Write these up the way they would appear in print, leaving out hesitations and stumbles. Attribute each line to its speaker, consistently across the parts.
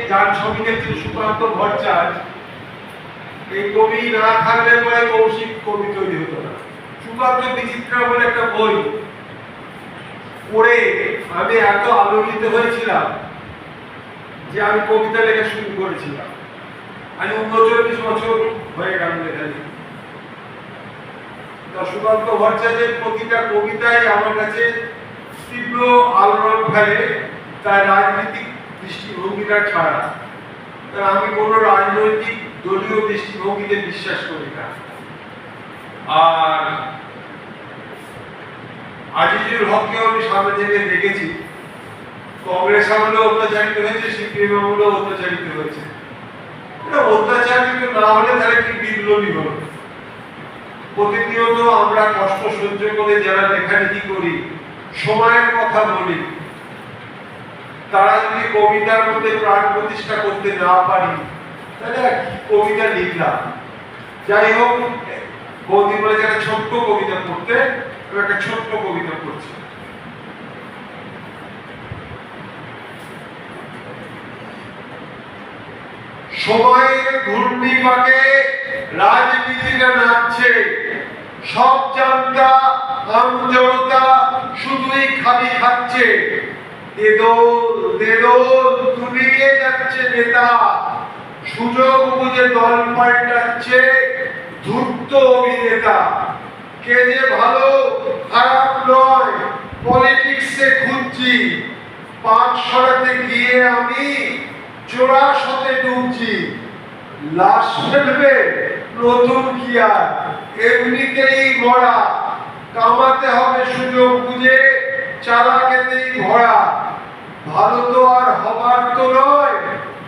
Speaker 1: যার ছবি দেখছেন সুকান্ত ভট্টাচার্য, এই কবি না থাকলে পরে কৌশিক কবি তৈরি হতো না। সুকান্ত বিচিত্রা বলে একটা বই পড়ে আমি এত আলোড়িত হয়েছিলাম যে আমি কবিতা লেখা শুরু করেছিলাম। আমি 39 বছর হয়ে গেল লেখা লিখে। সুকান্ত ভট্টাচার্যের প্রতিটা কবিতাই আমার কাছে তীব্র আলোড়ন ফেলে, তার রাজনৈতিক দৃষ্টিভঙ্গিটা ছাড়া। আমি কোন রাজনৈতিক দলীয় দৃষ্টিভঙ্গিতে বিশ্বাস করি না। আর আজিজুল হককে আমি সামনে থেকে দেখেছি, কংগ্রেস আমলে অত্যাচারিত হয়েছে, সিপিএম আমলে অত্যাচারিত হয়েছে। অত্যাচারিত না হলে তাহলে কি বিপ্লবী হলো? প্রতিনিয়ত আমরা কষ্ট সহ্য করে যারা লেখালেখি করি, সময়ের কথা বলি, তারা যদি কবিতার মধ্যে প্রাণ প্রতিষ্ঠা করতে না পারি তাহলে কবিতা লিখলাম। যাই হোক, বৌদি বলে যারা ছোট্ট কবিতা পড়তে, একটা ছোট্ট কবিতা পড়ছি। সময়ের ঘূর্ণিপাকে রাজনীতিটা নাচছে, সব জানতা আমজনতা শুধুই খালি খাচ্ছে। দেদল দুলিয়ে যাচ্ছে নেতা, সুযোগ বুঝে দল পাল্টাচ্ছে ধূর্ত অভিনেতা। কে যে ভালো খারাপ নয় পলিটিক্সে খুঁজছি, পাঁচ সরাতে গিয়ে আমি চোরা শতে ডুবছি। লাশ ফেলবে নতুন কি আর, এমনিতেই মরা, কামাতে হবে সুযোগ বুঝে চালাকেতেই ভরা। ভালো তো আর হবার তো নয়,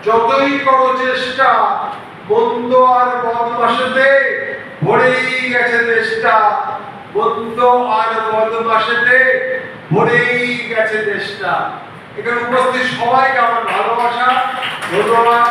Speaker 1: যতই করো চেষ্টা, বন্ধ আর বদমাশেতে ভরেই গেছে দেশটা। বন্ধ আর বদমাশেতে ভরেই গেছে দেশটা। এখানে উপস্থিত সবাইকে আমার ভালোবাসা, ধন্যবাদ।